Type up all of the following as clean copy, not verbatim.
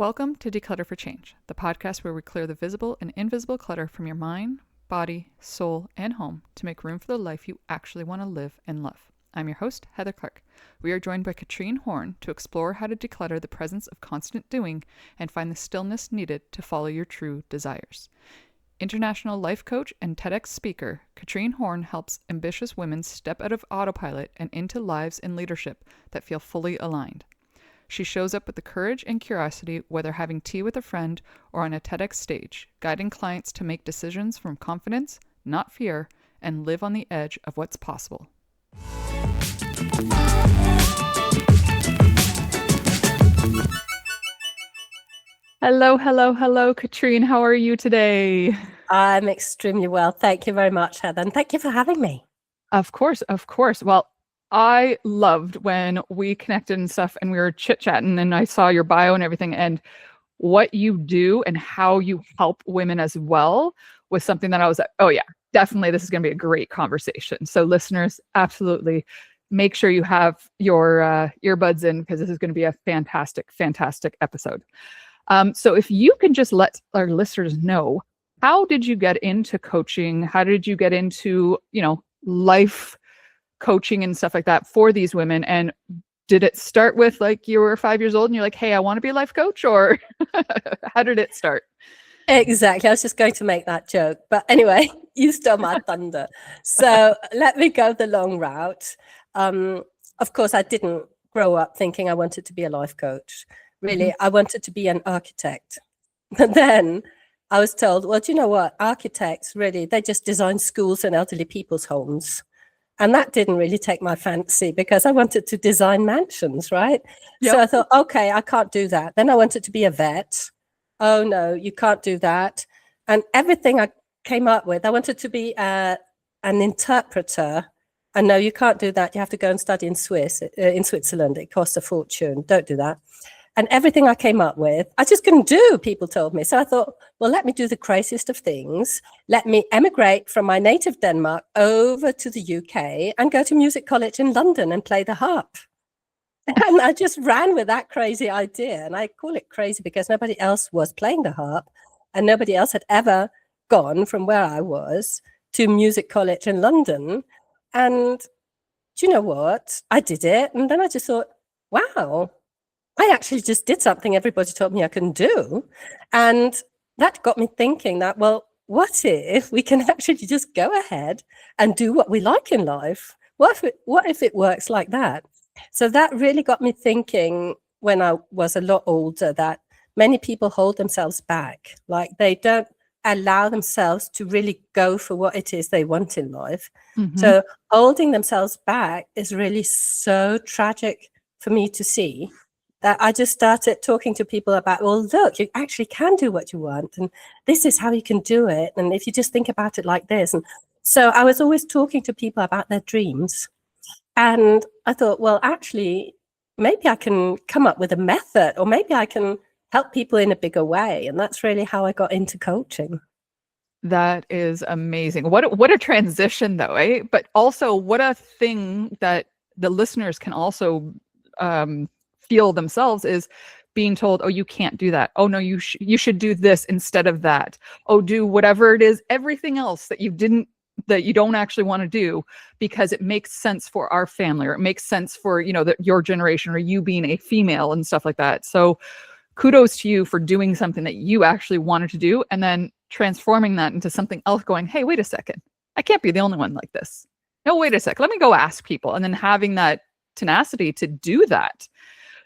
Welcome to Declutter for Change, the podcast where we clear the visible and invisible clutter from your mind, body, soul, and home to make room for the life you actually want to live and love. I'm your host, Heather Clark. We are joined by Katrine Horn to explore how to declutter the presence of constant doing and find the stillness needed to follow your true desires. International life coach and TEDx speaker, Katrine Horn helps ambitious women step out of autopilot and into lives and leadership that feel fully aligned. She shows up with the courage and curiosity, whether having tea with a friend or on a TEDx stage, guiding clients to make decisions from confidence, not fear, and live on the edge of what's possible. Hello, Katrine. How are you today? I'm extremely well. Thank you very much, Heather. And thank you for having me. Of course. Well, I loved when we connected and stuff and we were chit-chatting and I saw your bio and everything, and what you do and how you help women as well was something that I was like, oh yeah, definitely this is going to be a great conversation. So listeners, absolutely make sure you have your earbuds in, because this is going to be a fantastic episode. So if you can just let our listeners know, how did you get into coaching? How did you get into, life coaching and stuff like that for these women? And did it start with like you were 5 years old and you're like, hey, I want to be a life coach? Or how did it start? Exactly. I was just going to make that joke. But anyway, you stole my thunder. So let me go the long route. Of course, I didn't grow up thinking I wanted to be a life coach. Really, I wanted to be an architect. But then I was told, well, do you know what? Architects, really, they just design schools and elderly people's homes. And that didn't really take my fancy because I wanted to design mansions, right? Yep. So I thought, okay, I can't do that. Then I wanted to be a vet. Oh, no, you can't do that. And everything I came up with, I wanted to be an interpreter. And no, you can't do that. You have to go and study in Switzerland. It costs a fortune. Don't do that. And everything I came up with, I just couldn't do, people told me. So I thought, well, let me do the craziest of things. Let me emigrate from my native Denmark over to the UK and go to music college in London and play the harp. And I just ran with that crazy idea. And I call it crazy because nobody else was playing the harp and nobody else had ever gone from where I was to music college in London. And do you know what? I did it. And then I just thought, wow, I actually just did something everybody told me I couldn't do. And that got me thinking that, well, what if we can actually just go ahead and do what we like in life? What if it works like that? So that really got me thinking when I was a lot older that many people hold themselves back. Like they don't allow themselves to really go for what it is they want in life. So holding themselves back is really so tragic for me to see, that I just started talking to people about, well, look, you actually can do what you want. And this is how you can do it. And if you just think about it like this. And so I was always talking to people about their dreams. And I thought, well, actually, maybe I can come up with a method, or maybe I can help people in a bigger way. And that's really how I got into coaching. That is amazing. What a transition, though, eh? But also what a thing that the listeners can also feel themselves is being told, oh, you can't do that. Oh, no, you should do this instead of that. Oh, do whatever it is, everything else that you don't actually want to do because it makes sense for our family, or it makes sense for, your generation, or you being a female and stuff like that. So kudos to you for doing something that you actually wanted to do and then transforming that into something else, going, hey, wait a second, I can't be the only one like this. No, wait a sec, let me go ask people. And then having that tenacity to do that.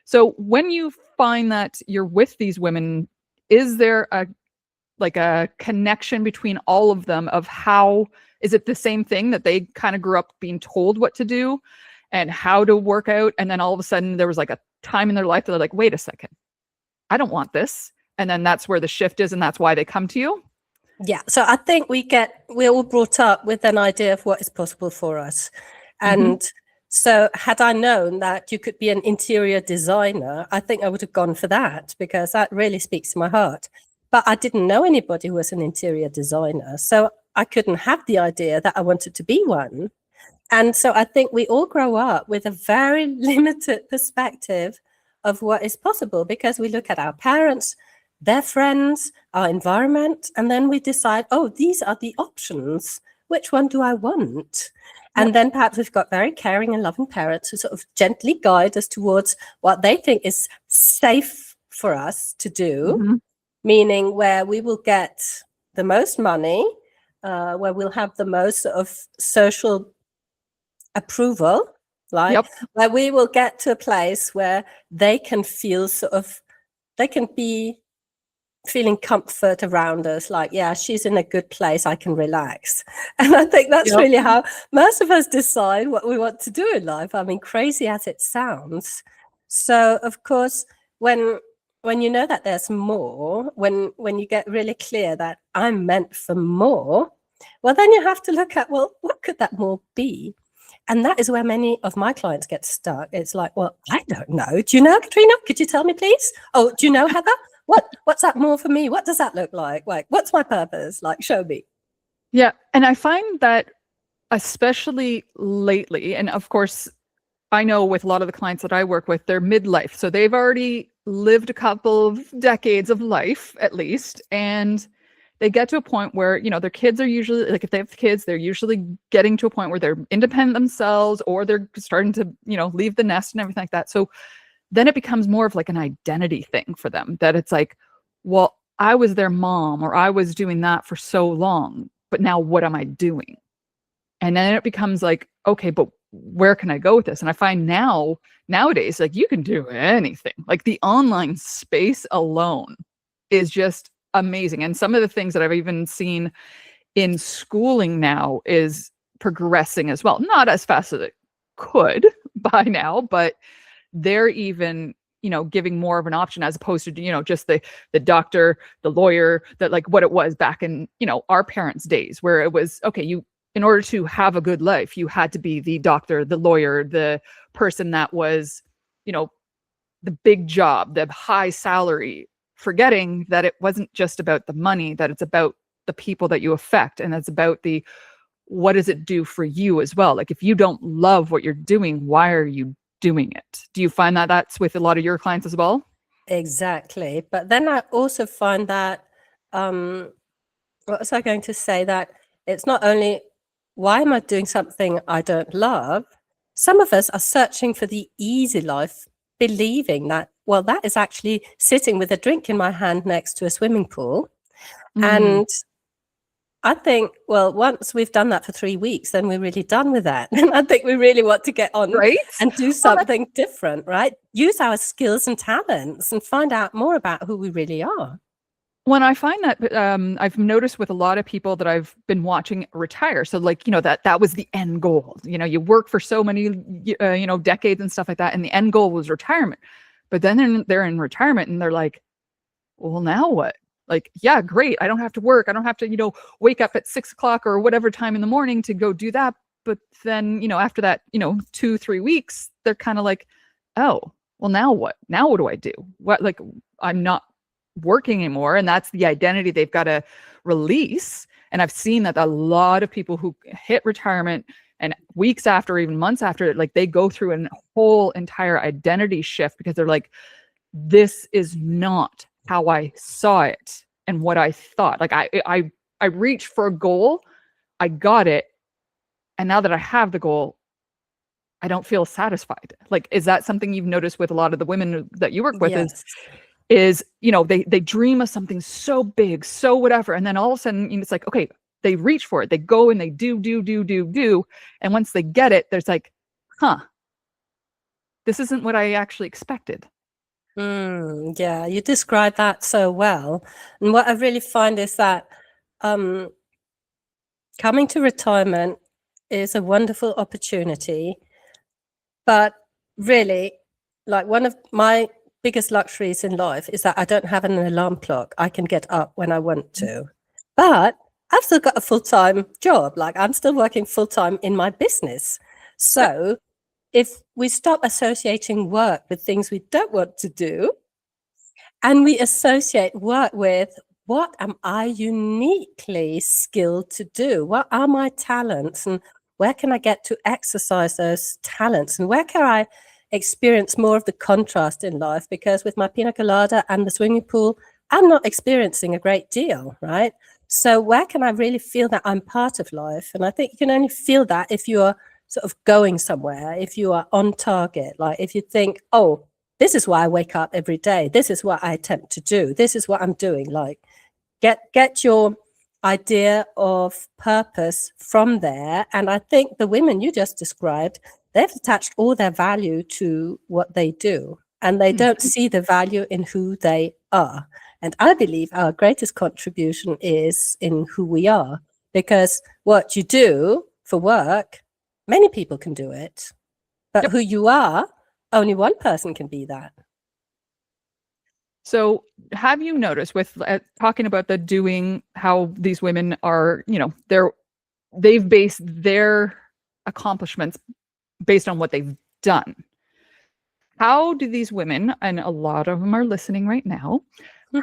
So when you find that you're with these women, is there a connection between all of them of how, is it the same thing that they kind of grew up being told what to do and how to work out? And then all of a sudden there was like a time in their life that they're like, wait a second, I don't want this. And then that's where the shift is. And that's why they come to you. Yeah. So I think we're all brought up with an idea of what is possible for us. And so had I known that you could be an interior designer, I think I would have gone for that, because that really speaks to my heart. But I didn't know anybody who was an interior designer. So I couldn't have the idea that I wanted to be one. And so I think we all grow up with a very limited perspective of what is possible, because we look at our parents, their friends, our environment, and then we decide, oh, these are the options. Which one do I want? And then perhaps we've got very caring and loving parents who sort of gently guide us towards what they think is safe for us to do, meaning where we will get the most money, where we'll have the most sort of social approval, like where we will get to a place where they can feel they can be feeling comfort around us, like, yeah, she's in a good place, I can relax. And I think that's really how most of us decide what we want to do in life. I mean, crazy as it sounds. So of course, when you know that there's more, when you get really clear that I'm meant for more, well, then you have to look at, well, what could that more be? And that is where many of my clients get stuck. It's like, well, I don't know. Do you know, Katrina? Could you tell me, please? Oh, do you know, Heather? What's that more for me? What does that look like? Like, what's my purpose? Like, show me. Yeah. And I find that especially lately, and of course, I know with a lot of the clients that I work with, they're midlife. So they've already lived a couple of decades of life at least. And they get to a point where, you know, their kids are usually, like if they have kids, they're usually getting to a point where they're independent themselves, or they're starting to, you know, leave the nest and everything like that. So then it becomes more of like an identity thing for them, that it's like, well, I was their mom, or I was doing that for so long, but now what am I doing? And then it becomes like, okay, but where can I go with this? And I find nowadays, like you can do anything. Like the online space alone is just amazing. And some of the things that I've even seen in schooling now is progressing as well. Not as fast as it could by now, but they're even, you know, giving more of an option, as opposed to, you know, just the doctor, the lawyer, that like what it was back in, you know, our parents' days, where it was, okay, in order to have a good life, you had to be the doctor, the lawyer, the person that was, you know, the big job, the high salary, forgetting that it wasn't just about the money, that it's about the people that you affect. And it's about what does it do for you as well? Like if you don't love what you're doing, why are you doing it? Do you find that that's with a lot of your clients as well? Exactly. But then I also find that, what was I going to say? That it's not only, why am I doing something I don't love? Some of us are searching for the easy life, believing that, well, that is actually sitting with a drink in my hand next to a swimming pool. And I think, well, once we've done that for 3 weeks, then we're really done with that. And I think we really want to get on and do something different, right? Use our skills and talents and find out more about who we really are. When I find that I've noticed with a lot of people that I've been watching retire. So like, you know, that was the end goal. You know, you work for so many, you know, decades and stuff like that. And the end goal was retirement. But then they're in retirement and they're like, well, now what? Like, yeah, great. I don't have to work. I don't have to, you know, wake up at 6 o'clock or whatever time in the morning to go do that. But then, you know, after that, you know, 2-3 weeks, they're kind of like, oh, well, now what? Now what do I do? What, like, I'm not working anymore. And that's the identity they've got to release. And I've seen that a lot of people who hit retirement and weeks after, even months after, like they go through a whole entire identity shift, because they're like, this is not how I saw it and what I thought. Like I reached for a goal, I got it, and now that I have the goal, I don't feel satisfied. Like, is that something you've noticed with a lot of the women that you work with? Yes. Is you know, they dream of something so big, so whatever, and then all of a sudden, you know, it's like, okay, they reach for it, they go and they do, and once they get it, there's like, huh, this isn't what I actually expected. Yeah, you described that so well. And what I really find is that coming to retirement is a wonderful opportunity. But really, like one of my biggest luxuries in life is that I don't have an alarm clock. I can get up when I want to. But I've still got a full-time job. Like I'm still working full-time in my business. So if we stop associating work with things we don't want to do, and we associate work with, what am I uniquely skilled to do? What are my talents? And where can I get to exercise those talents? And where can I experience more of the contrast in life, because with my pina colada and the swimming pool, I'm not experiencing a great deal, right? So where can I really feel that I'm part of life? And I think you can only feel that if you are sort of going somewhere, if you are on target, like if you think, oh, this is why I wake up every day. This is what I attempt to do. This is what I'm doing. Like get your idea of purpose from there. And I think the women you just described, they've attached all their value to what they do, and they don't see the value in who they are. And I believe our greatest contribution is in who we are, because what you do for work, many people can do it, but who you are, only one person can be that. So have you noticed with talking about the doing, how these women are, they've based their accomplishments based on what they've done. How do these women, and a lot of them are listening right now,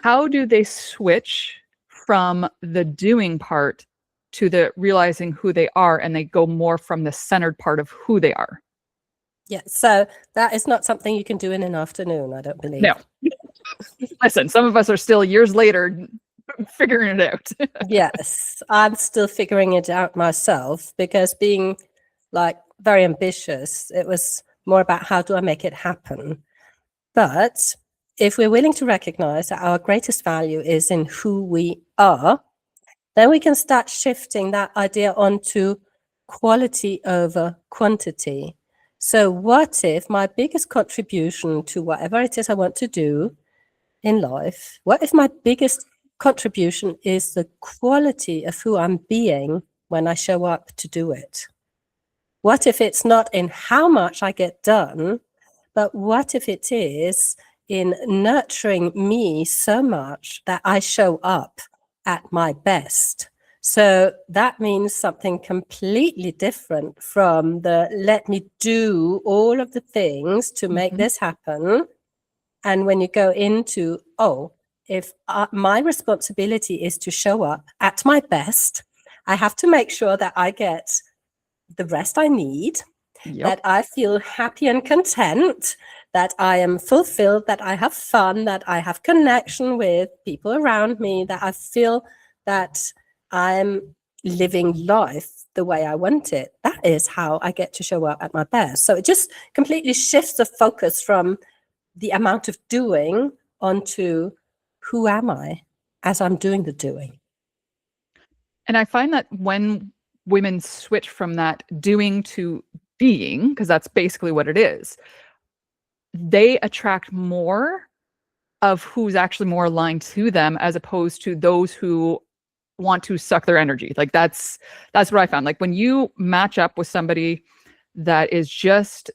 how do they switch from the doing part to the realizing who they are, and they go more from the centered part of who they are? Yeah, so that is not something you can do in an afternoon, I don't believe. No. Listen, some of us are still years later figuring it out. Yes, I'm still figuring it out myself, because being like very ambitious, it was more about how do I make it happen. But if we're willing to recognize that our greatest value is in who we are, then we can start shifting that idea onto quality over quantity. So what if my biggest contribution to whatever it is I want to do in life, what if my biggest contribution is the quality of who I'm being when I show up to do it? What if it's not in how much I get done, but what if it is in nurturing me so much that I show up at my best? So that means something completely different from the let me do all of the things to make this happen. And when you go into, oh, if my responsibility is to show up at my best, I have to make sure that I get the rest I need, that I feel happy and content, that I am fulfilled, that I have fun, that I have connection with people around me, that I feel that I'm living life the way I want it. That is how I get to show up at my best. So it just completely shifts the focus from the amount of doing onto who am I as I'm doing the doing. And I find that when women switch from that doing to being, because that's basically what it is, they attract more of who's actually more aligned to them, as opposed to those who want to suck their energy. Like that's what I found. Like when you match up with somebody that is just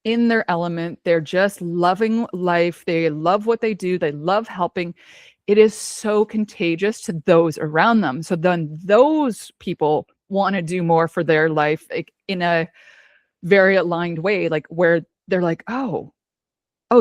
in their element, they're just loving life, they love what they do, they love helping, it is so contagious to those around them. So then those people want to do more for their life, like in a very aligned way, like where they're like, oh,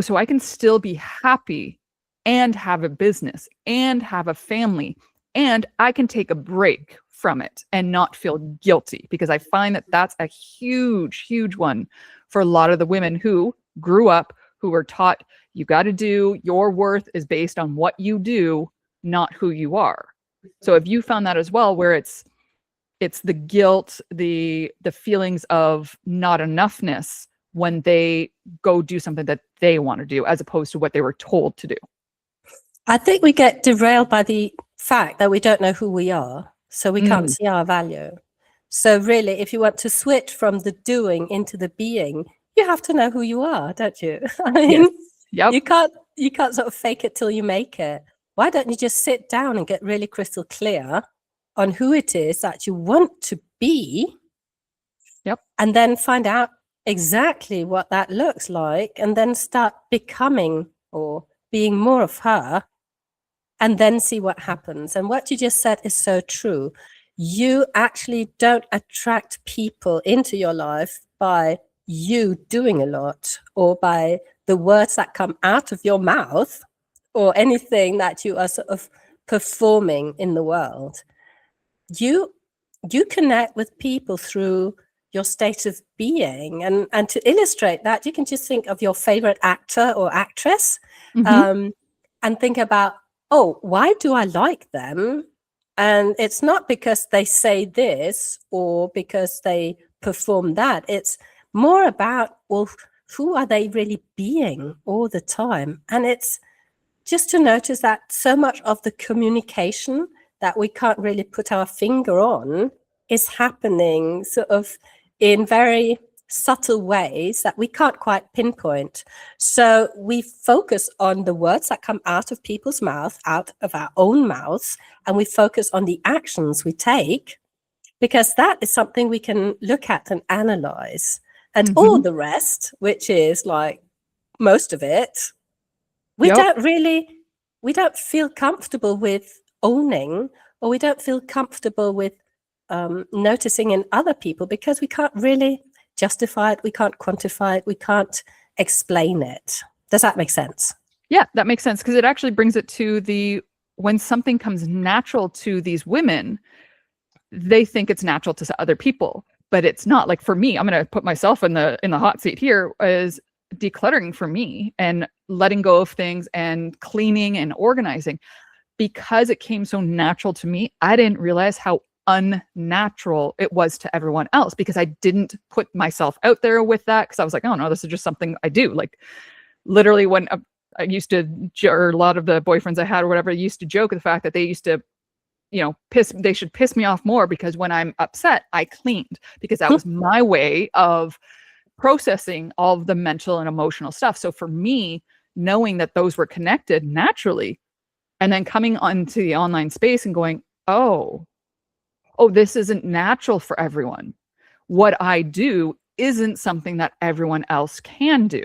so I can still be happy and have a business and have a family, and I can take a break from it and not feel guilty. Because I find that that's a huge, huge one for a lot of the women who grew up, who were taught you got to do, your worth is based on what you do, not who you are. So if you found that as well, where it's the guilt, the feelings of not enoughness when they go do something that they want to do, as opposed to what they were told to do. I think we get derailed by the fact that we don't know who we are, so we can't see our value. So really, if you want to switch from the doing into the being, you have to know who you are, don't you? I mean, you can't sort of fake it till you make it. Why don't you just sit down and get really crystal clear on who it is that you want to be, and then find out exactly what that looks like, and then start becoming or being more of her, and then see what happens. And what you just said is so true. You actually don't attract people into your life by you doing a lot, or by the words that come out of your mouth, or anything that you are sort of performing in the world. You connect with people through your state of being. And to illustrate that, you can just think of your favorite actor or actress, and think about, oh, why do I like them? And it's not because they say this or because they perform that. It's more about, well, who are they really being all the time? And it's just to notice that so much of the communication that we can't really put our finger on is happening sort of in very subtle ways that we can't quite pinpoint. So we focus on the words that come out of people's mouth, out of our own mouths, and we focus on the actions we take, because that is something we can look at and analyze. And all the rest, which is like most of it, we don't feel comfortable with owning, or we don't feel comfortable with noticing in other people, because we can't really justify it, we can't quantify it, we can't explain it. Does that make sense? Yeah, that makes sense, because it actually brings it to when something comes natural to these women, they think it's natural to other people, but it's not. Like for me, I'm going to put myself in the hot seat here, is decluttering for me and letting go of things and cleaning and organizing, because it came so natural to me. I didn't realize how unnatural it was to everyone else, because I didn't put myself out there with that, because I was like, oh no, this is just something I do. Like literally when I used to, or a lot of the boyfriends I had or whatever, used to joke the fact that they used to, they should piss me off more, because when I'm upset, I cleaned, because that was my way of processing all of the mental and emotional stuff. So for me, knowing that those were connected naturally, and then coming onto the online space and going, oh, this isn't natural for everyone. What I do isn't something that everyone else can do.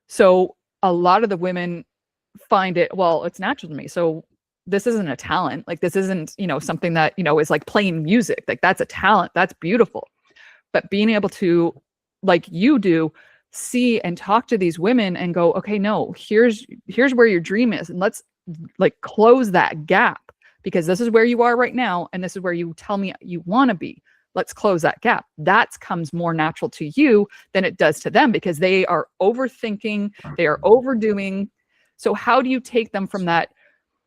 So a lot of the women find it, well, it's natural to me. So this isn't a talent. Like this isn't, something that, is like playing music. Like that's a talent. That's beautiful. But being able to, like you do, see and talk to these women and go, okay, no, here's where your dream is. And let's like close that gap, because this is where you are right now. And this is where you tell me you want to be. Let's close that gap. That comes more natural to you than it does to them, because they are overthinking, they are overdoing. So how do you take them from that,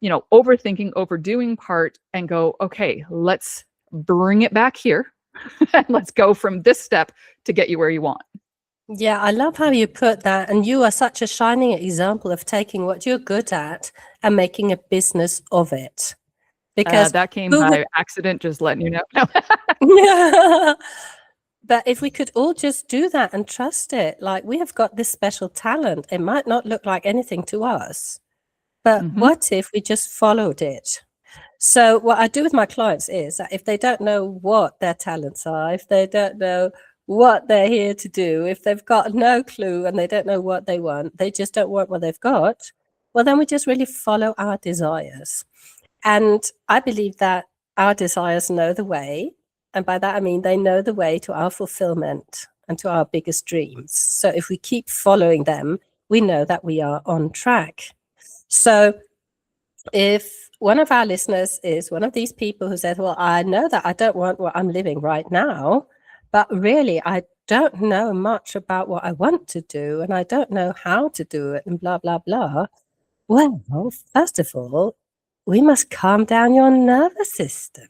overthinking, overdoing part and go, okay, let's bring it back here. And let's go from this step to get you where you want. Yeah, I love how you put that. And you are such a shining example of taking what you're good at and making a business of it. Because that came by accident, just letting you know. Yeah. But if we could all just do that and trust it, like we have got this special talent. It might not look like anything to us, but what if we just followed it? So what I do with my clients is that if they don't know what their talents are, if they don't know what they're here to do, if they've got no clue and they don't know what they want, they just don't want what they've got, well, then we just really follow our desires. And I believe that our desires know the way. And by that, I mean, they know the way to our fulfillment and to our biggest dreams. So if we keep following them, we know that we are on track. So if one of our listeners is one of these people who says, well, I know that I don't want what I'm living right now, but really, I don't know much about what I want to do, and I don't know how to do it, and blah, blah, blah. Well, first of all, we must calm down your nervous system.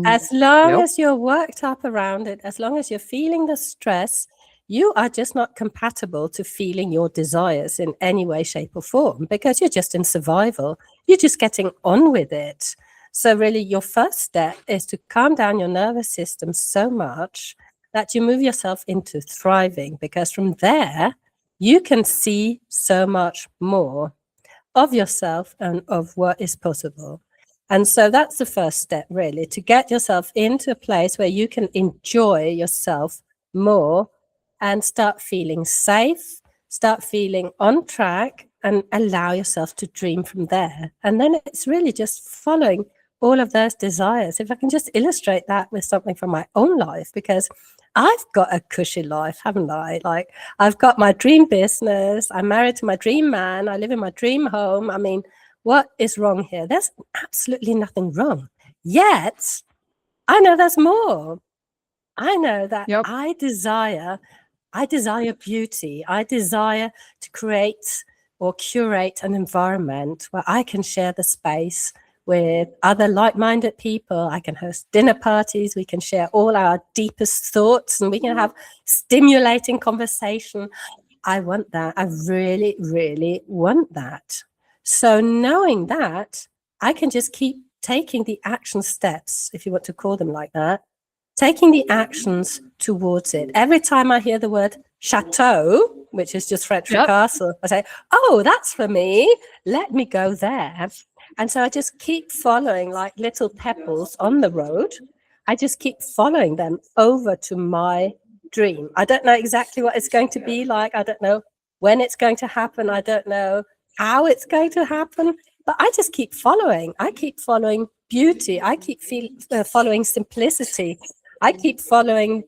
As long as you're worked up around it, as long as you're feeling the stress, you are just not compatible to feeling your desires in any way, shape, or form, because you're just in survival. You're just getting on with it. So really, your first step is to calm down your nervous system so much that you move yourself into thriving, because from there, you can see so much more of yourself and of what is possible. And so that's the first step, really, to get yourself into a place where you can enjoy yourself more and start feeling safe, start feeling on track, and allow yourself to dream from there. And then it's really just following all of those desires. If I can just illustrate that with something from my own life, because I've got a cushy life, haven't I? Like, I've got my dream business. I'm married to my dream man. I live in my dream home. I mean, what is wrong here? There's absolutely nothing wrong. Yet, I know there's more. I know that Yep. I desire beauty. I desire to create or curate an environment where I can share the space with other like-minded people. I can host dinner parties. We can share all our deepest thoughts and we can have stimulating conversation. I want that. I really, really want that. So knowing that, I can just keep taking the action steps, if you want to call them like that, taking the actions towards it. Every time I hear the word chateau, which is just French for castle, I say, oh, that's for me. Let me go there. And so I just keep following like little pebbles on the road. I just keep following them over to my dream. I don't know exactly what it's going to be like. I don't know when it's going to happen. I don't know how it's going to happen. But I just keep following. I keep following beauty. I keep following simplicity. I keep following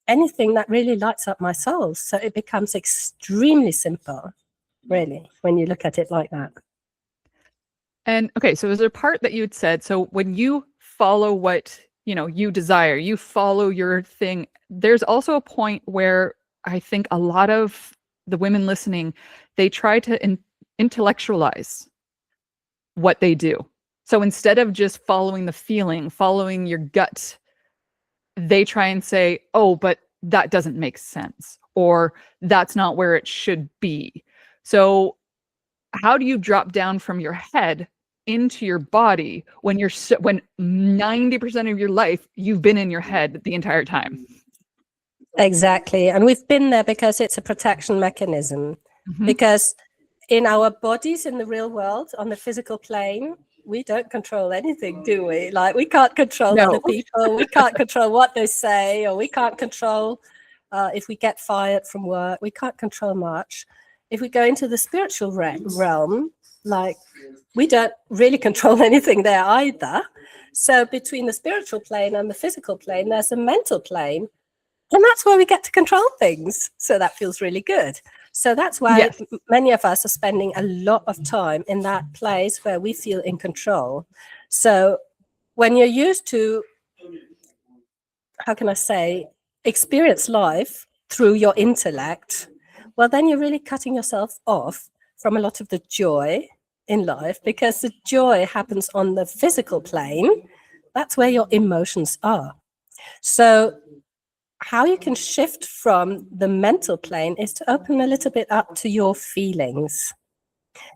anything that really lights up my soul. So it becomes extremely simple, really, when you look at it like that. And okay, so is there a part that you had said, so when you follow what, you desire, you follow your thing, there's also a point where I think a lot of the women listening, they try to intellectualize what they do. So instead of just following the feeling, following your gut, they try and say, oh, but that doesn't make sense, or that's not where it should be. So how do you drop down from your head into your body when 90% of your life you've been in your head the entire time? Exactly. And we've been there because it's a protection mechanism. Mm-hmm. Because in our bodies in the real world, on the physical plane, we don't control anything, do we? Like, we can't control other people. We can't control what they say, or we can't control if we get fired from work. We can't control much. If we go into the spiritual realm, like, we don't really control anything there either. So between the spiritual plane and the physical plane, there's a mental plane. And that's where we get to control things. So that feels really good. So that's why many of us are spending a lot of time in that place where we feel in control. So when you're used to, how can I say, experience life through your intellect, well, then you're really cutting yourself off from a lot of the joy in life, because the joy happens on the physical plane. That's where your emotions are. So how you can shift from the mental plane is to open a little bit up to your feelings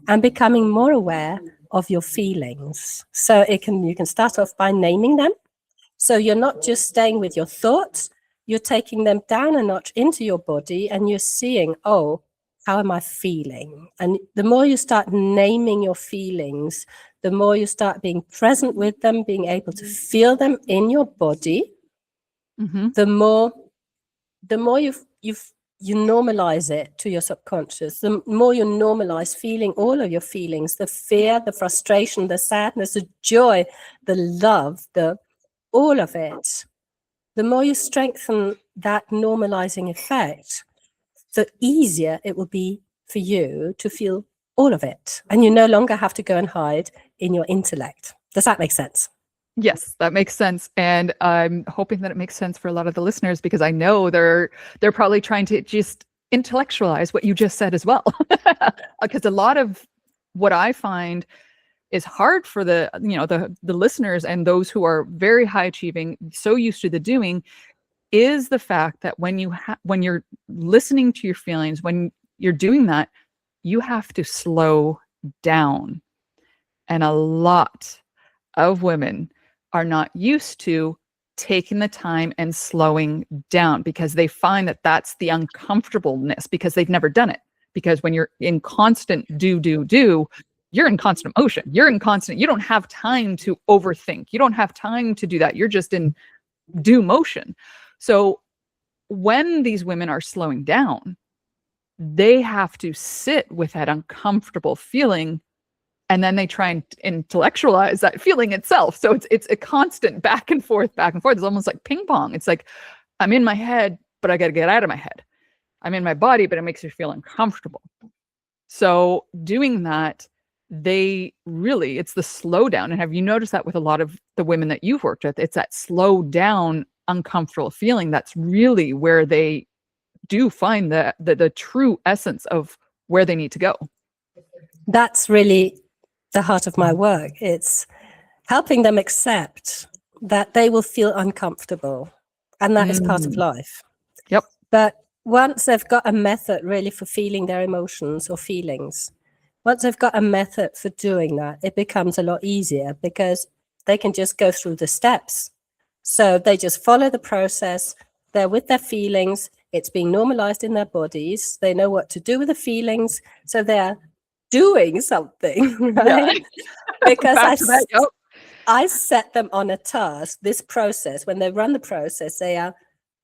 and becoming more aware of your feelings. So you can start off by naming them. So you're not just staying with your thoughts, you're taking them down a notch into your body and you're seeing, oh, how am I feeling? And the more you start naming your feelings, the more you start being present with them, being able to feel them in your body, the more you normalize it to your subconscious, the more you normalize feeling all of your feelings, the fear, the frustration, the sadness, the joy, the love, all of it, the more you strengthen that normalizing effect, the easier it will be for you to feel all of it. And you no longer have to go and hide in your intellect. Does that make sense? Yes, that makes sense. And I'm hoping that it makes sense for a lot of the listeners, because I know they're probably trying to just intellectualize what you just said as well. Because a lot of what I find is hard for the listeners and those who are very high achieving, so used to the doing, is the fact that when you're listening to your feelings, when you're doing that, you have to slow down. And a lot of women are not used to taking the time and slowing down, because they find that that's the uncomfortableness, because they've never done it. Because when you're in constant do, you're in constant motion. You don't have time to overthink. You don't have time to do that. You're just in do motion. So when these women are slowing down, they have to sit with that uncomfortable feeling, and then they try and intellectualize that feeling itself. So it's a constant back and forth. It's almost like ping pong. It's like, I'm in my head, but I got to get out of my head. I'm in my body, but it makes me feel uncomfortable. So doing that, it's the slow down. And have you noticed that with a lot of the women that you've worked with? It's that slow down uncomfortable feeling, that's really where they do find the true essence of where they need to go. That's really the heart of my work. It's helping them accept that they will feel uncomfortable, and that is part of life. Yep. But once they've got a method really for feeling their emotions or feelings, once they've got a method for doing that, it becomes a lot easier because they can just go through the steps. So they just follow the process. They're with their feelings. It's being normalized in their bodies. They know what to do with the feelings. So they're doing something, right? Because I set them on a task, this process. When they run the process, they are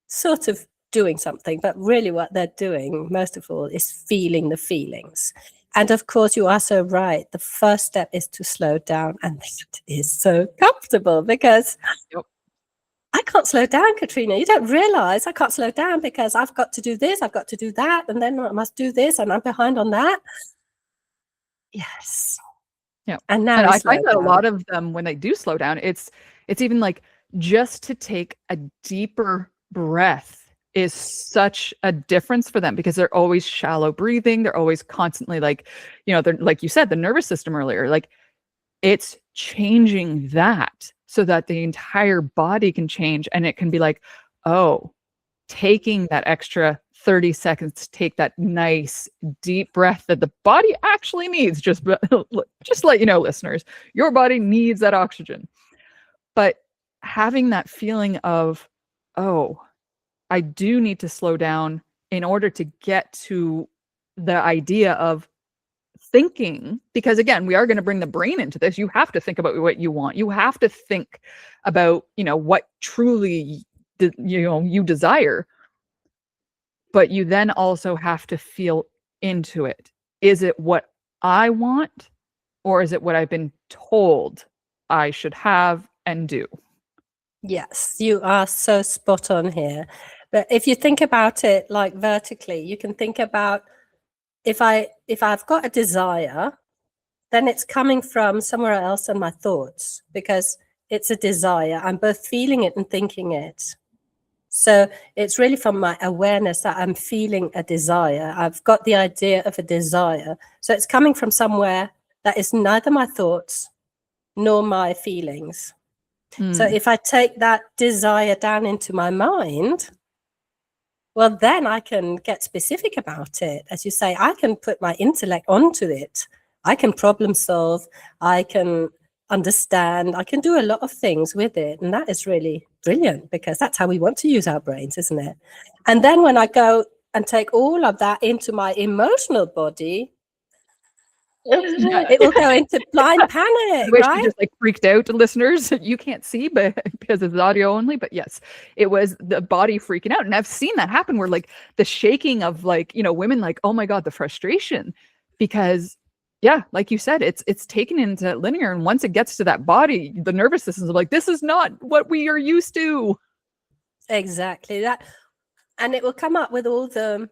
sort of doing something, but really what they're doing, most of all, is feeling the feelings. And of course, you are so right. The first step is to slow down, and that is so comfortable because I can't slow down, Katrina. You don't realize I can't slow down because I've got to do this, I've got to do that, and then I must do this, and I'm behind on that. Yes. Yeah. And now I find that a lot of them, when they do slow down, it's even like just to take a deeper breath is such a difference for them, because they're always shallow breathing. They're always constantly like, they're, like you said, the nervous system earlier, like it's changing that so that the entire body can change. And it can be like, oh, taking that extra 30 seconds to take that nice deep breath that the body actually needs. Just let you know, listeners, your body needs that oxygen. But having that feeling of, oh, I do need to slow down in order to get to the idea of thinking, because again, we are going to bring the brain into this. You have to think about what you want. You have to think about, what truly, you desire. But you then also have to feel into it. Is it what I want, or is it what I've been told I should have and do? Yes, you are so spot on here. But if you think about it like vertically, you can think about if I've got a desire, then it's coming from somewhere else than my thoughts, because it's a desire. I'm both feeling it and thinking it. So it's really from my awareness that I'm feeling a desire. I've got the idea of a desire. So it's coming from somewhere that is neither my thoughts nor my feelings. So if I take that desire down into my mind, well, then I can get specific about it. As you say, I can put my intellect onto it. I can problem solve. I can understand. I can do a lot of things with it. And that is really brilliant, because that's how we want to use our brains, isn't it? And then when I go and take all of that into my emotional body, it will go into blind panic, right? Just like freaked out, listeners. You can't see, but because it's audio only. But yes, it was the body freaking out, and I've seen that happen where like the shaking of like women, like, oh my god, the frustration, because like you said, it's taken into linear, and once it gets to that body, the nervous system is like, this is not what we are used to. Exactly that, and it will come up with all the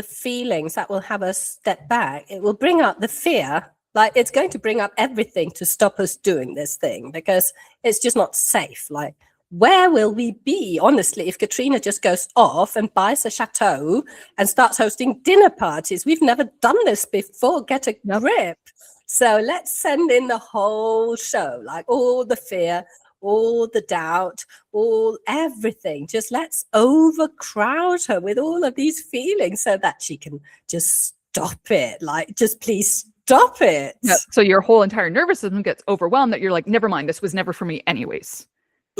feelings that will have us step back. It will bring up the fear, like it's going to bring up everything to stop us doing this thing, because it's just not safe. Like, where will we be, honestly, if Katrina just goes off and buys a chateau and starts hosting dinner parties? We've never done this before. Get a grip. So let's send in the whole show, like all the fear, all the doubt, everything. Just let's overcrowd her with all of these feelings so that she can just stop it. Like, just please stop it. Yeah, so your whole entire nervous system gets overwhelmed, that you're like, never mind, this was never for me anyways.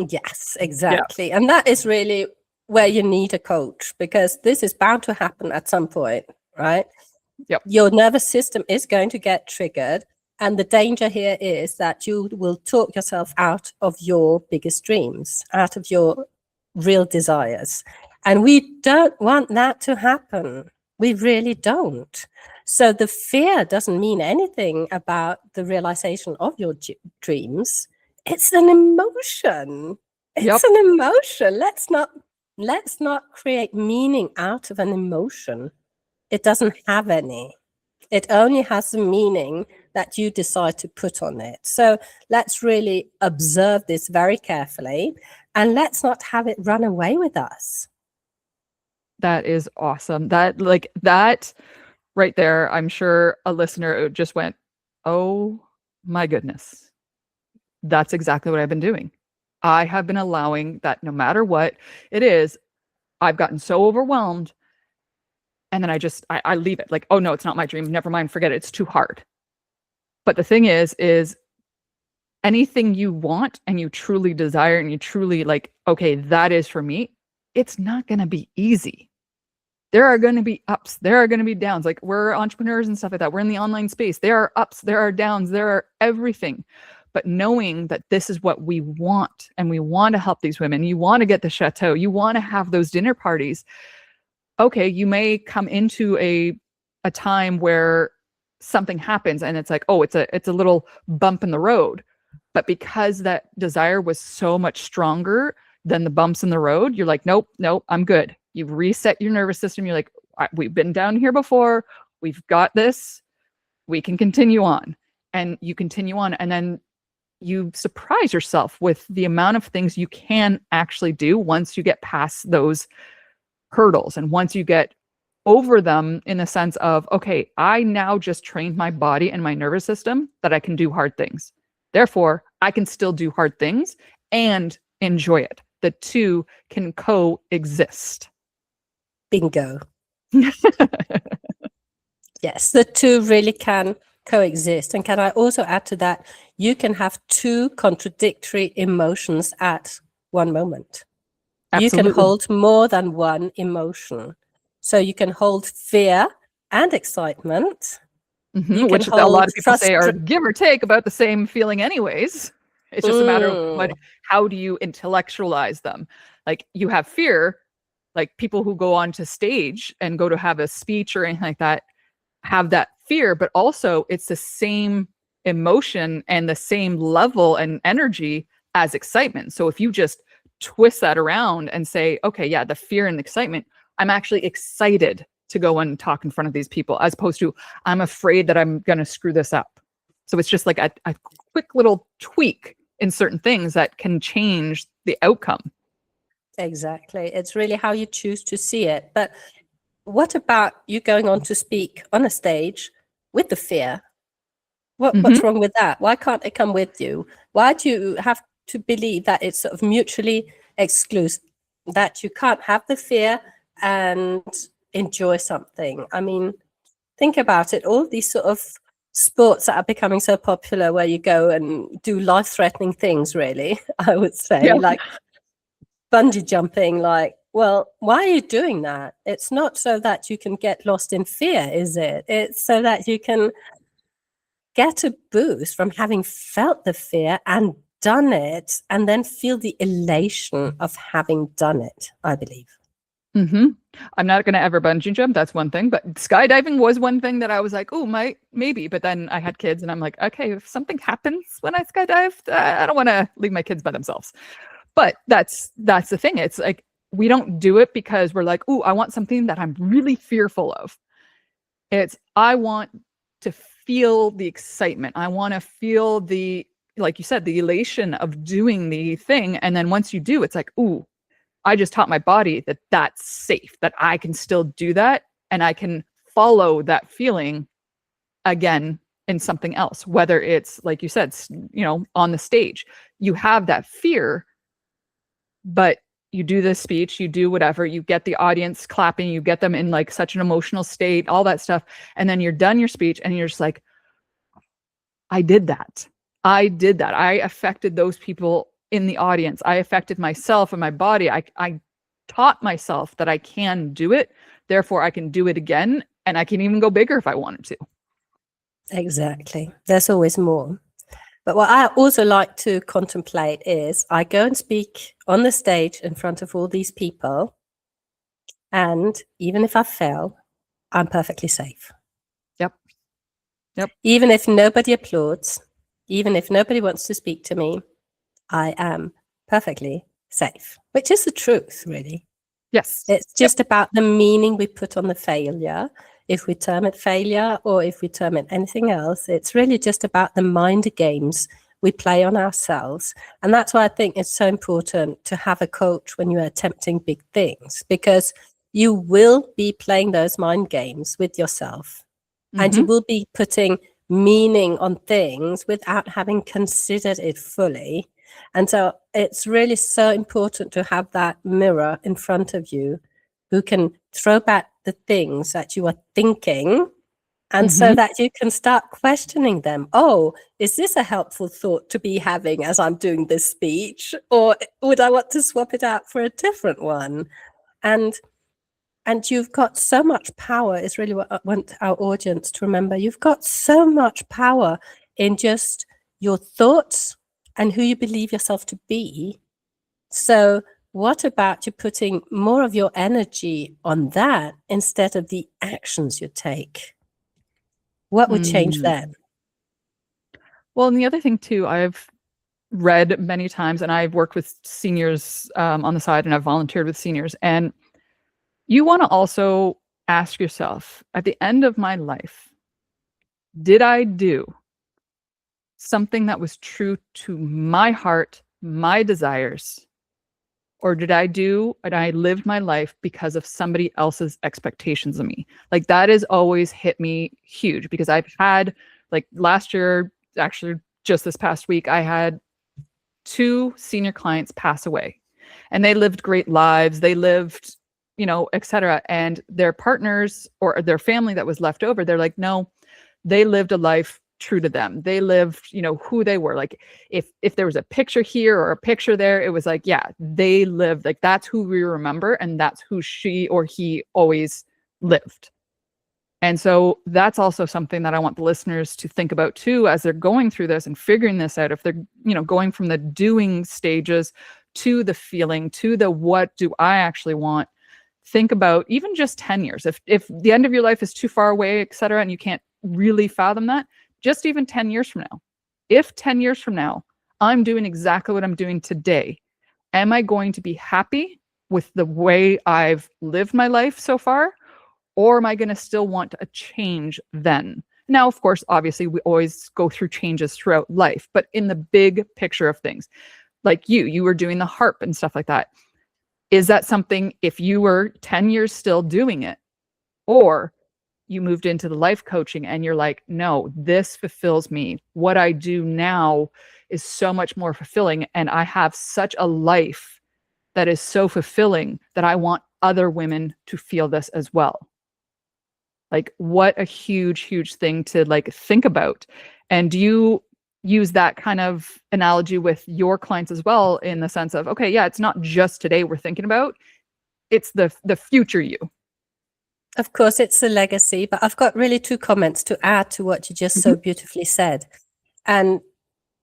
Yes, exactly. Yeah. And that is really where you need a coach, because this is bound to happen at some point, right? Yep. Your nervous system is going to get triggered. And the danger here is that you will talk yourself out of your biggest dreams, out of your real desires. And we don't want that to happen. We really don't. So the fear doesn't mean anything about the realization of your dreams. It's an emotion. It's an emotion. Let's not create meaning out of an emotion. It doesn't have any. It only has the meaning that you decide to put on it. So let's really observe this very carefully, and let's not have it run away with us. That is awesome. That right there, I'm sure a listener just went, oh my goodness. That's exactly what I've been doing. I have been allowing that no matter what it is, I've gotten so overwhelmed. And then I leave it like, oh no, it's not my dream. Never mind, forget it. It's too hard. But the thing is anything you want and you truly desire and you truly like, okay, that is for me, it's not going to be easy. There are going to be ups. There are going to be downs. Like we're entrepreneurs and stuff like that. We're in the online space. There are ups, there are downs, there are everything. But knowing that this is what we want and we want to help these women, you want to get the chateau, you want to have those dinner parties. Okay, you may come into a time where something happens and it's like, oh, it's a little bump in the road. But because that desire was so much stronger than the bumps in the road, you're like, nope, I'm good. You've reset your nervous system. You're like, we've been down here before. We've got this. We can continue on. And you continue on. And then you surprise yourself with the amount of things you can actually do once you get past those hurdles. And once you get over them in the sense of, okay, I now just trained my body and my nervous system that I can do hard things. Therefore, I can still do hard things and enjoy it. The two can coexist. Bingo. Yes, the two really can coexist. And can I also add to that, you can have two contradictory emotions at one moment. Absolutely. You can hold more than one emotion. So you can hold fear and excitement. Mm-hmm. Which a lot of people say are give or take about the same feeling anyways. It's just a matter of how do you intellectualize them? Like you have fear, like people who go on to stage and go to have a speech or anything like that have that fear, but also it's the same emotion and the same level and energy as excitement. So if you just twist that around and say, okay, yeah, the fear and excitement, I'm actually excited to go and talk in front of these people, as opposed to I'm afraid that I'm going to screw this up. So it's just like a quick little tweak in certain things that can change the outcome. Exactly. It's really how you choose to see it. But what about you going on to speak on a stage with the fear? What's wrong with that? Why can't it come with you? Why do you have to believe that it's sort of mutually exclusive, that you can't have the fear and enjoy something? I mean, think about it. All these sort of sports that are becoming so popular where you go and do life-threatening things, really, I would say, like bungee jumping, like, well, why are you doing that? It's not so that you can get lost in fear, is it? It's so that you can get a boost from having felt the fear and done it, and then feel the elation of having done it, I believe. Mm-hmm. I'm not going to ever bungee jump. That's one thing. But skydiving was one thing that I was like, oh, maybe. But then I had kids and I'm like, okay, if something happens when I skydive, I don't want to leave my kids by themselves. But that's the thing. It's like, we don't do it because we're like, oh, I want something that I'm really fearful of. I want to feel the excitement. I want to feel the, like you said, the elation of doing the thing. And then once you do, it's like, ooh, I just taught my body that that's safe, that I can still do that. And I can follow that feeling again in something else, whether it's, like you said, on the stage, you have that fear, but you do this speech, you do whatever, you get the audience clapping, you get them in like such an emotional state, all that stuff. And then you're done your speech and you're just like, I did that. I affected those people in the audience. I affected myself and my body. I taught myself that I can do it. Therefore, I can do it again. And I can even go bigger if I wanted to. Exactly. There's always more. But what I also like to contemplate is I go and speak on the stage in front of all these people. And even if I fail, I'm perfectly safe. Yep. Even if nobody applauds, even if nobody wants to speak to me, I am perfectly safe, which is the truth, really. Yes. It's just about the meaning we put on the failure. if we term it failure or if we term it anything else, it's really just about the mind games we play on ourselves. And that's why I think it's so important to have a coach when you're attempting big things, because you will be playing those mind games with yourself, and you will be putting meaning on things without having considered it fully. And so it's really so important to have that mirror in front of you who can throw back the things that you are thinking, and so that you can start questioning them. Oh, is this a helpful thought to be having as I'm doing this speech? Or would I want to swap it out for a different one? And you've got so much power, is really what I want our audience to remember. You've got so much power in just your thoughts and who you believe yourself to be. So what about you putting more of your energy on that instead of the actions you take? What would change then? Well, and the other thing too, I've read many times, and I've worked with seniors on the side, and I've volunteered with seniors. And you want to also ask yourself, at the end of my life, did I do something that was true to my heart, my desires? Or did I do and I lived my life because of somebody else's expectations of me? Like, that has always hit me huge, because I've had, like, last year, actually just this past week, I had 2 senior clients pass away, and they lived great lives. They lived, you know, et cetera. And their partners or their family that was left over, they're like, no, they lived a life true to them. They lived, you know, who they were. Like, if there was a picture here or a picture there, it was like, yeah, they lived, like, that's who we remember, and that's who she or he always lived. And so that's also something that I want the listeners to think about too, as they're going through this and figuring this out. If they're, you know, going from the doing stages to the feeling, to the what do I actually want, think about even just 10 years. If the end of your life is too far away, et cetera, and you can't really fathom that, just even 10 years from now, if 10 years from now, I'm doing exactly what I'm doing today, am I going to be happy with the way I've lived my life so far? Or am I going to still want a change then? Now, of course, obviously, we always go through changes throughout life, but in the big picture of things, like you were doing the harp and stuff like that. Is that something, if you were 10 years still doing it, or you moved into the life coaching and you're like, no, this fulfills me. What I do now is so much more fulfilling, and I have such a life that is so fulfilling that I want other women to feel this as well. Like, what a huge, huge thing to, like, think about. And do you use that kind of analogy with your clients as well, in the sense of, okay, yeah, it's not just today we're thinking about, it's the future you. Of course, it's a legacy, but I've got really 2 comments to add to what you just so beautifully said. And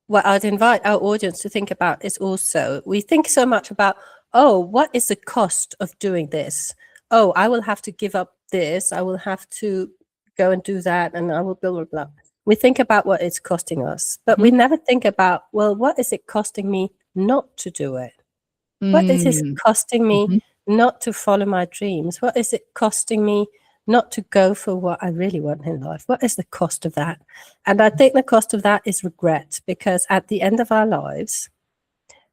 what I'd invite our audience to think about is also, we think so much about, oh, what is the cost of doing this? Oh, I will have to give up this. I will have to go and do that, and I will blah, blah, blah. We think about what it's costing us, but we never think about, well, what is it costing me not to do it? What is it costing me not to follow my dreams? What is it costing me not to go for what I really want in life? What is the cost of that? And I think the cost of that is regret, because at the end of our lives,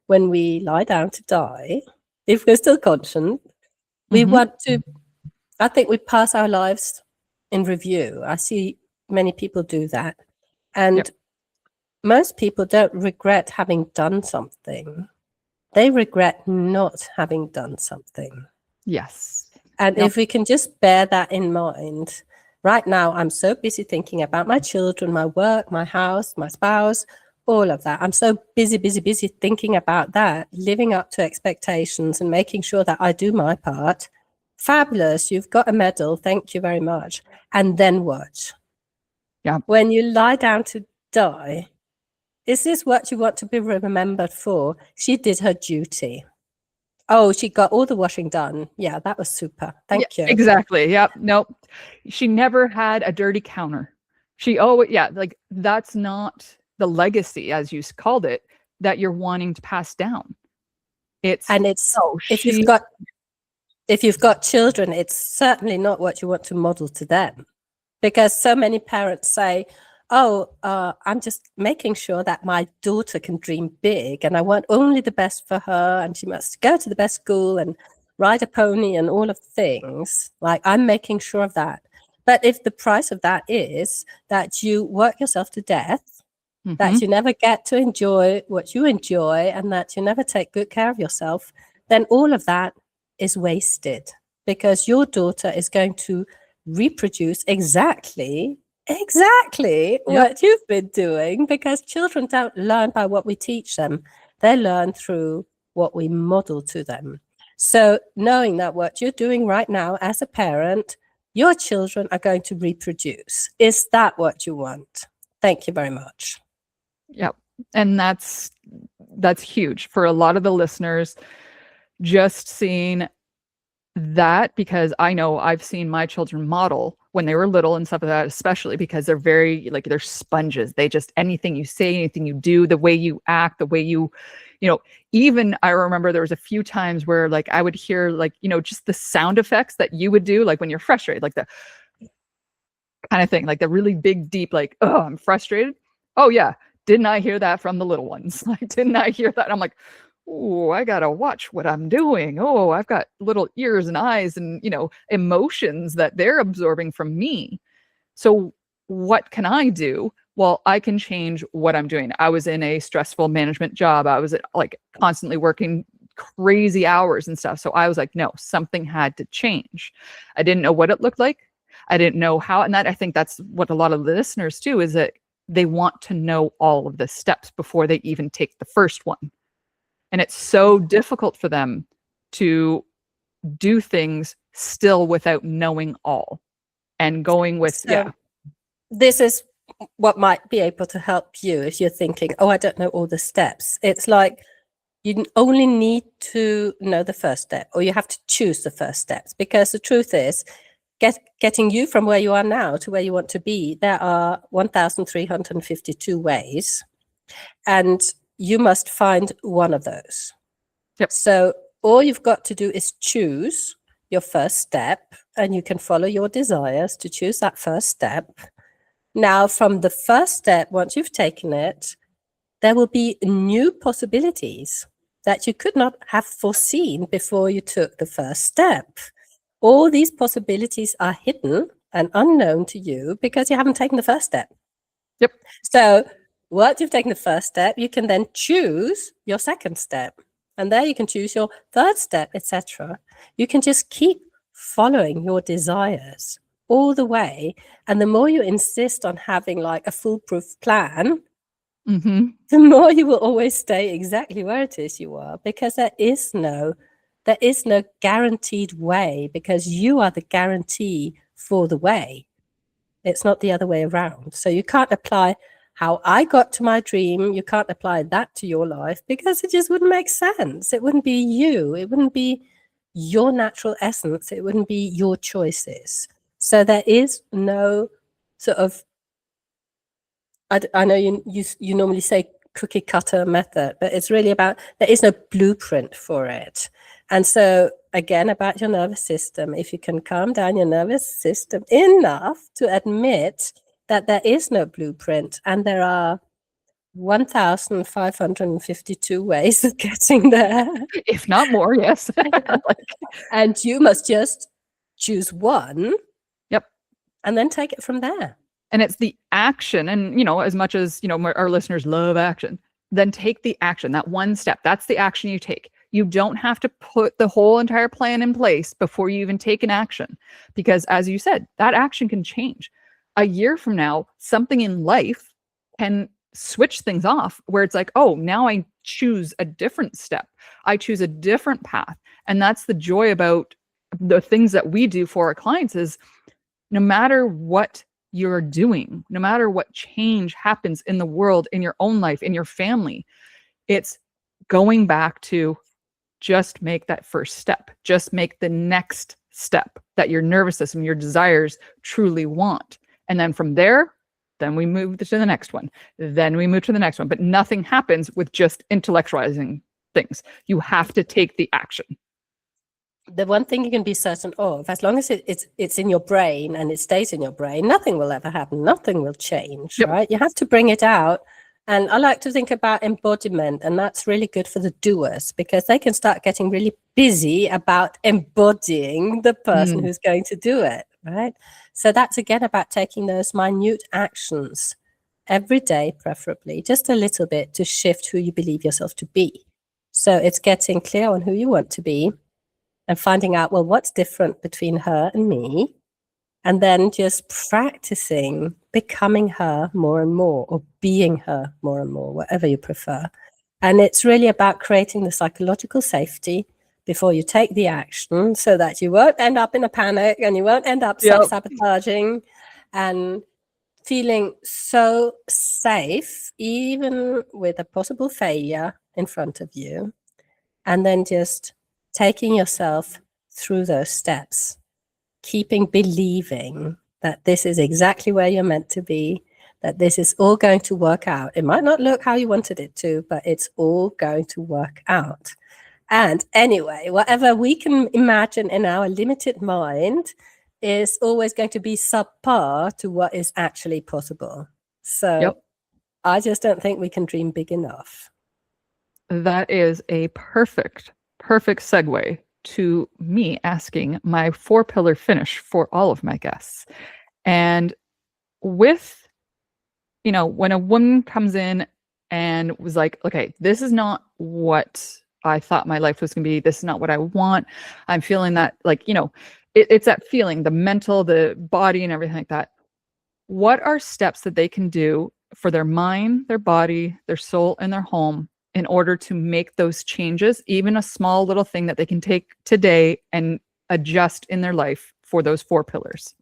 when we lie down to die, if we're still conscious, we want to, I think we pass our lives in review. I see many people do that. And most people don't regret having done something. They regret not having done something. Yes. And if we can just bear that in mind, right now, I'm so busy thinking about my children, my work, my house, my spouse, all of that. I'm so busy thinking about that, living up to expectations and making sure that I do my part. Fabulous. You've got a medal. Thank you very much. And then what? Yeah. When you lie down to die, is this what you want to be remembered for? She did her duty. Oh, she got all the washing done. Yeah, that was super. Thank you. Exactly. Yep. Nope. She never had a dirty counter. She always, like, that's not the legacy, as you called it, that you're wanting to pass down. It's, and it's, oh, if you've got, if you've got children, it's certainly not what you want to model to them, because so many parents say, oh, I'm just making sure that my daughter can dream big, and I want only the best for her, and she must go to the best school and ride a pony and all of the things. Like, I'm making sure of that. But if the price of that is that you work yourself to death, that you never get to enjoy what you enjoy, and that you never take good care of yourself, then all of that is wasted, because your daughter is going to reproduce exactly what you've been doing, because children don't learn by what we teach them. They learn through what we model to them. So knowing that what you're doing right now as a parent, your children are going to reproduce. Is that what you want? Thank you very much. Yep. And that's huge for a lot of the listeners, just seeing that, because I know I've seen my children model when they were little and stuff like that, especially because they're very, like, they're sponges. They just, anything you say, anything you do, the way you act, the way you know, even I remember there was a few times where, like, I would hear, like, you know, just the sound effects that you would do, like when you're frustrated, like the kind of thing, like the really big, deep, like, oh, I'm frustrated. Oh yeah. Didn't I hear that from the little ones? Like, didn't I hear that? I'm like, oh, I gotta watch what I'm doing. Oh, I've got little ears and eyes and, you know, emotions that they're absorbing from me. So what can I do? Well, I can change what I'm doing. I was in a stressful management job. I was like constantly working crazy hours and stuff. So I was like, no, something had to change. I didn't know what it looked like. I didn't know how. And that, I think that's what a lot of the listeners do, is that they want to know all of the steps before they even take the first one. And it's so difficult for them to do things still without knowing all and going with, so this is what might be able to help you if you're thinking, oh, I don't know all the steps. It's like, you only need to know the first step, or you have to choose the first steps, because the truth is, getting you from where you are now to where you want to be, there are 1,352 ways, and you must find one of those. Yep. So all you've got to do is choose your first step, and you can follow your desires to choose that first step. Now, from the first step, once you've taken it, there will be new possibilities that you could not have foreseen before you took the first step. All these possibilities are hidden and unknown to you because you haven't taken the first step. Yep. So once you've taken the first step, you can then choose your second step. And there you can choose your third step, etc. You can just keep following your desires all the way. And the more you insist on having like a foolproof plan, the more you will always stay exactly where it is you are, because there is no guaranteed way, because you are the guarantee for the way. It's not the other way around. So you can't apply how I got to my dream. You can't apply that to your life, because it just wouldn't make sense. It wouldn't be you. It wouldn't be your natural essence. It wouldn't be your choices. So there is no sort of, I know you normally say cookie cutter method, but it's really about, there is no blueprint for it. And so again, about your nervous system, if you can calm down your nervous system enough to admit that there is no blueprint, and there are 1,552 ways of getting there. If not more, yes. And you must just choose one. Yep. And then take it from there. And it's the action. And, you know, as much as, you know, our listeners love action, then take the action, that one step. That's the action you take. You don't have to put the whole entire plan in place before you even take an action. Because as you said, that action can change. A year from now, something in life can switch things off where it's like, oh, now I choose a different step. I choose a different path. And that's the joy about the things that we do for our clients, is no matter what you're doing, no matter what change happens in the world, in your own life, in your family, it's going back to just make that first step. Just make the next step that your nervous system, your desires truly want. And then from there, then we move to the next one. Then we move to the next one. But nothing happens with just intellectualizing things. You have to take the action. the one thing you can be certain of, as long as it's in your brain and it stays in your brain, nothing will ever happen. Nothing will change, Yep. right? You have to bring it out. And I like to think about embodiment, and that's really good for the doers, because they can start getting really busy about embodying the person who's going to do it, right? So that's again about taking those minute actions every day, preferably just a little bit, to shift who you believe yourself to be. So it's getting clear on who you want to be and finding out, well, what's different between her and me? And then just practicing becoming her more and more, or being her more and more, whatever you prefer. And it's really about creating the psychological safety before you take the action, so that you won't end up in a panic and you won't end up self-sabotaging and feeling so safe, even with a possible failure in front of you. And then just taking yourself through those steps, keeping believing that this is exactly where you're meant to be, that this is all going to work out. It might not look how you wanted it to, but it's all going to work out. And anyway, whatever we can imagine in our limited mind is always going to be subpar to what is actually possible. So I just don't think we can dream big enough. That is a perfect segue to me asking my 4-pillar finish for all of my guests. And with, when a woman comes in and was like, okay, this is not what I thought my life was going to be. This is not what I want. I'm feeling that, it's that feeling, the mental, the body, and everything like that. What are steps that they can do for their mind, their body, their soul, and their home in order to make those changes, even a small little thing that they can take today and adjust in their life for those 4 pillars?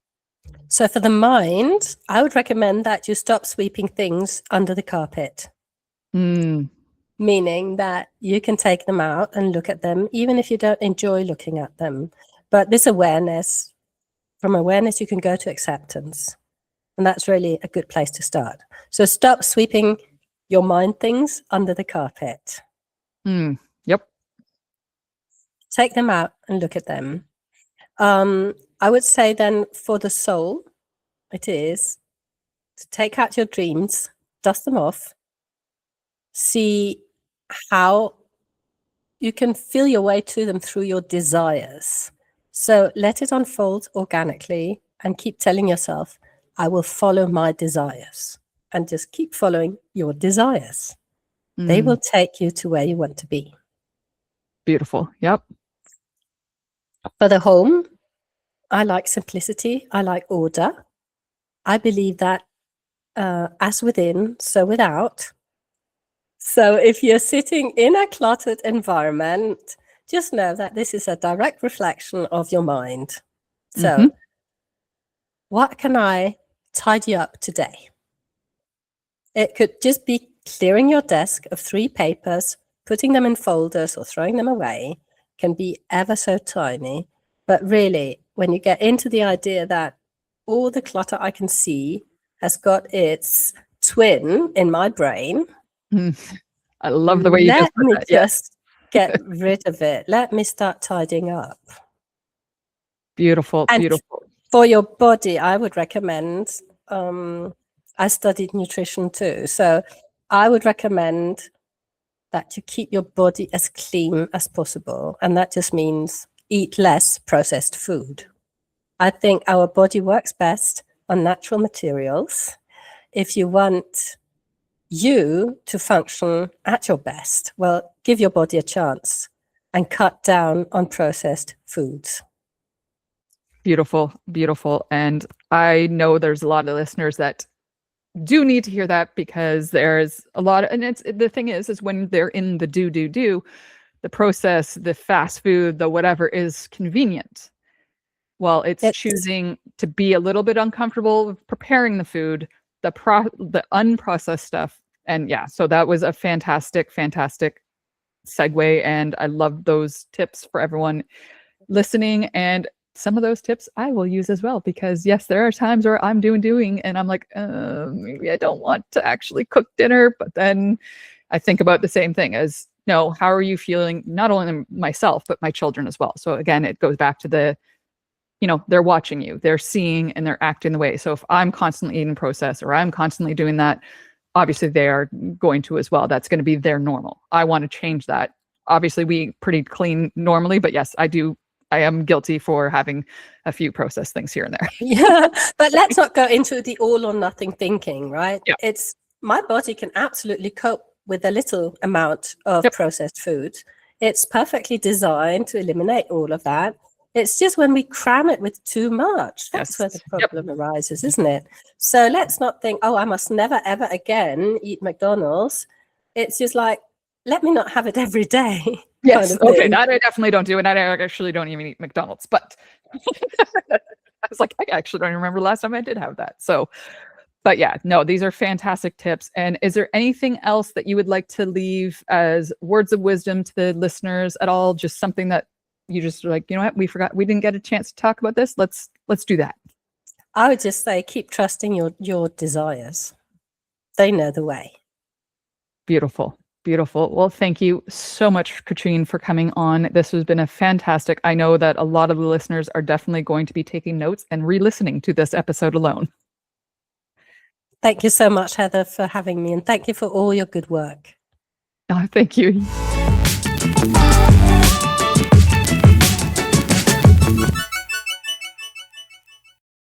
So for the mind, I would recommend that you stop sweeping things under the carpet. Meaning that you can take them out and look at them, even if you don't enjoy looking at them. But this awareness, from awareness, you can go to acceptance. And that's really a good place to start. So stop sweeping your mind things under the carpet. Yep. Take them out and look at them. I would say then for the soul, it is to take out your dreams, dust them off, see how you can feel your way to them through your desires. So let it unfold organically and keep telling yourself, I will follow my desires. And just keep following your desires. They will take you to where you want to be. Beautiful. Yep. For the home, I like simplicity. I like order. I believe that as within, so without. So if you're sitting in a cluttered environment, just know that this is a direct reflection of your mind. So what can I tidy up today? It could just be clearing your desk of 3 papers, putting them in folders or throwing them away. Can be ever so tiny. But really, when you get into the idea that all the clutter I can see has got its twin in my brain. I love the way you just put that. Just get rid of it. Let me start tidying up. Beautiful, and beautiful. For your body, I would recommend, I studied nutrition too. So I would recommend that you keep your body as clean as possible. And that just means eat less processed food. I think our body works best on natural materials. If you want you to function at your best, well, give your body a chance and cut down on processed foods. Beautiful, beautiful. And I know there's a lot of listeners that do need to hear that, because there's a lot of, and it's, the thing is when they're in the do, the process, the fast food, the whatever is convenient. Well, it's choosing to be a little bit uncomfortable with preparing the food, the unprocessed stuff. And yeah, so that was a fantastic segue. And I love those tips for everyone listening. And some of those tips I will use as well, because yes, there are times where I'm doing and I'm like, maybe I don't want to actually cook dinner, but then I think about the same thing as no, how are you feeling? Not only myself, but my children as well. So again, it goes back to the, they're watching you, they're seeing, and they're acting the way. So if I'm constantly eating processed or I'm constantly doing that, obviously they are going to as well. That's going to be their normal. I want to change that. Obviously we eat pretty clean normally, but yes, I am guilty for having a few processed things here and there. Yeah, but let's not go into the all or nothing thinking, right? Yeah. It's my body can absolutely cope with a little amount of processed food. It's perfectly designed to eliminate all of that. It's just when we cram it with too much, that's where the problem arises, isn't it? So let's not think, oh, I must never, ever again eat McDonald's. It's just like, let me not have it every day. Yes. Kind of okay. That I definitely don't do. And I actually don't even eat McDonald's. But I was like, I actually don't remember the last time I did have that. So, but yeah, no, these are fantastic tips. And is there anything else that you would like to leave as words of wisdom to the listeners at all? Just something that you just like, you know what, we didn't get a chance to talk about this. Let's do that. I would just say, keep trusting your desires. They know the way. Beautiful. Beautiful. Well, thank you so much, Katrine, for coming on. This has been a fantastic. I know that a lot of the listeners are definitely going to be taking notes and re-listening to this episode alone. Thank you so much, Heather, for having me. And thank you for all your good work. Oh, thank you.